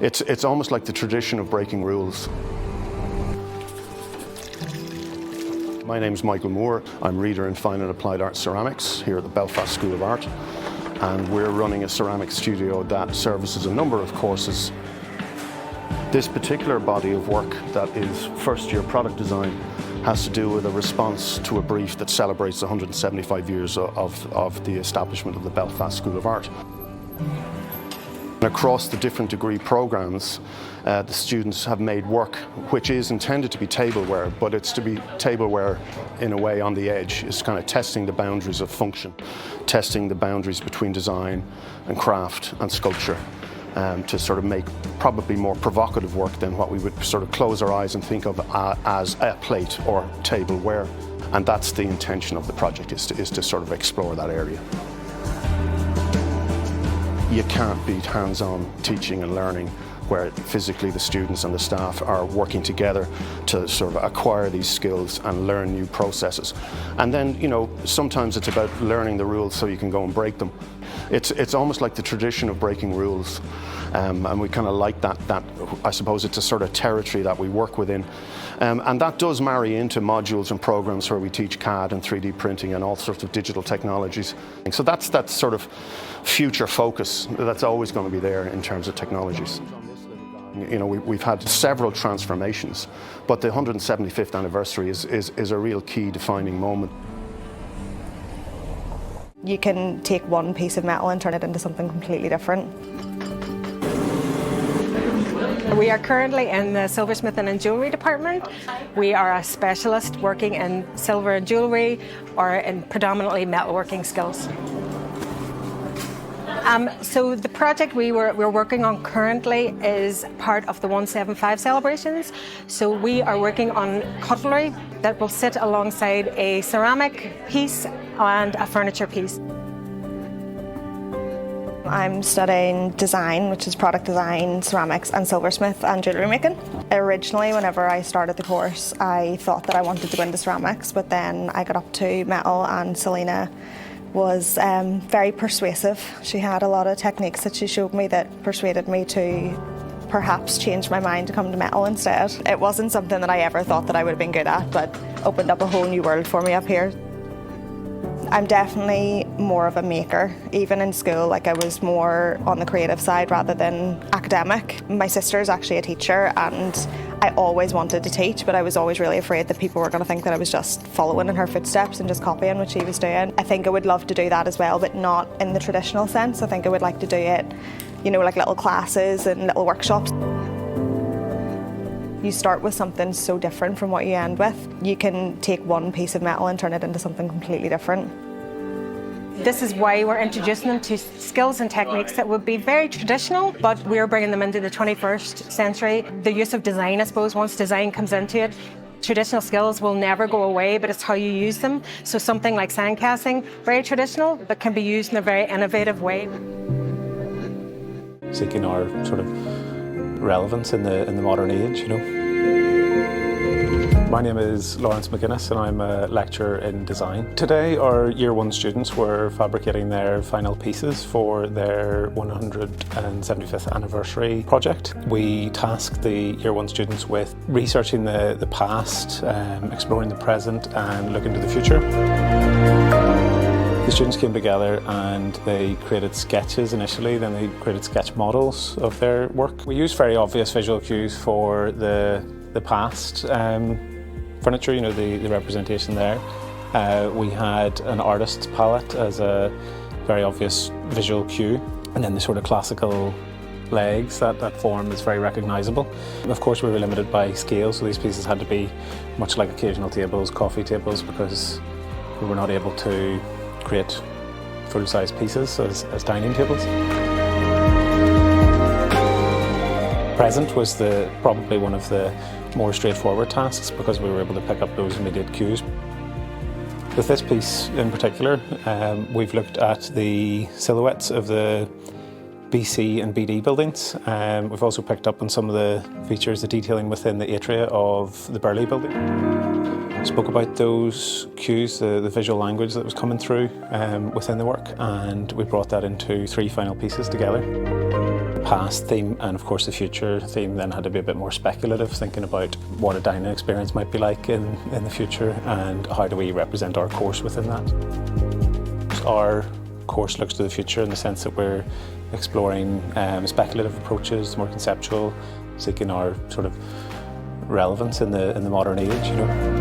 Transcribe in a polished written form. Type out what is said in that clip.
It's almost like the tradition of breaking rules. My name's Michael Moore. I'm Reader in Fine and Applied Art Ceramics here at the Belfast School of Art. And we're running a ceramic studio that services a number of courses. This particular body of work that is first-year product design has to do with a response to a brief that celebrates 175 years of the establishment of the Belfast School of Art. Across the different degree programs, the students have made work which is intended to be tableware, but it's to be tableware in a way on the edge. It's kind of testing the boundaries of function, testing the boundaries between design and craft and sculpture, to sort of make probably more provocative work than what we would sort of close our eyes and think of as a plate or tableware. And that's the intention of the project, is to sort of explore that area. You can't beat hands-on teaching and learning where physically the students and the staff are working together to sort of acquire these skills and learn new processes. And then, you know, sometimes it's about learning the rules so you can go and break them. It's almost like the tradition of breaking rules. And we kind of like that, I suppose it's a sort of territory that we work within. And that does marry into modules and programs where we teach CAD and 3D printing and all sorts of digital technologies. So that's that sort of future focus that's always going to be there in terms of technologies. You know, we've had several transformations, but the 175th anniversary is a real key defining moment. You can take one piece of metal and turn it into something completely different. We are currently in the Silversmithing and Jewellery department. We are a specialist working in silver and jewellery or in predominantly metalworking skills. So the project we're working on currently is part of the 175 celebrations. So we are working on cutlery that will sit alongside a ceramic piece and a furniture piece. I'm studying design, which is product design, ceramics and silversmith and jewellery making. Originally, whenever I started the course, I thought that I wanted to go into ceramics, but then I got up to metal and Selena was very persuasive. She had a lot of techniques that she showed me that persuaded me to perhaps change my mind to come to metal instead. It wasn't something that I ever thought that I would have been good at, but opened up a whole new world for me up here. I'm definitely more of a maker. Even in school, like I was more on the creative side rather than academic. My sister's actually a teacher and I always wanted to teach, but I was always really afraid that people were going to think that I was just following in her footsteps and just copying what she was doing. I think I would love to do that as well, but not in the traditional sense. I think I would like to do it, you know, like little classes and little workshops. You start with something so different from what you end with. You can take one piece of metal and turn it into something completely different. This is why we're introducing them to skills and techniques that would be very traditional, but we're bringing them into the 21st century. The use of design, I suppose, once design comes into it, traditional skills will never go away, but it's how you use them. So something like sandcasting, very traditional, but can be used in a very innovative way. Seeking our sort of relevance in the modern age, you know. My name is Lawrence McGuinness and I'm a lecturer in design. Today our Year 1 students were fabricating their final pieces for their 175th anniversary project. We tasked the Year 1 students with researching the past, exploring the present and looking to the future. The students came together and they created sketches initially, then they created sketch models of their work. We used very obvious visual cues for the past furniture, you know, the representation there. We had an artist's palette as a very obvious visual cue, and then the sort of classical legs, that form is very recognisable. Of course we were limited by scale, so these pieces had to be much like occasional tables, coffee tables, because we were not able to create full-size pieces as dining tables. Present was probably one of the more straightforward tasks because we were able to pick up those immediate cues. With this piece in particular, we've looked at the silhouettes of the BC and BD buildings. We've also picked up on some of the features, the detailing within the atria of the Burley building. Spoke about those cues, the visual language that was coming through within the work, and we brought that into 3 final pieces together. The past theme and of course the future theme then had to be a bit more speculative, thinking about what a dining experience might be like in the future and how do we represent our course within that. Our course looks to the future in the sense that we're exploring speculative approaches, more conceptual, seeking our sort of relevance in the modern age, you know.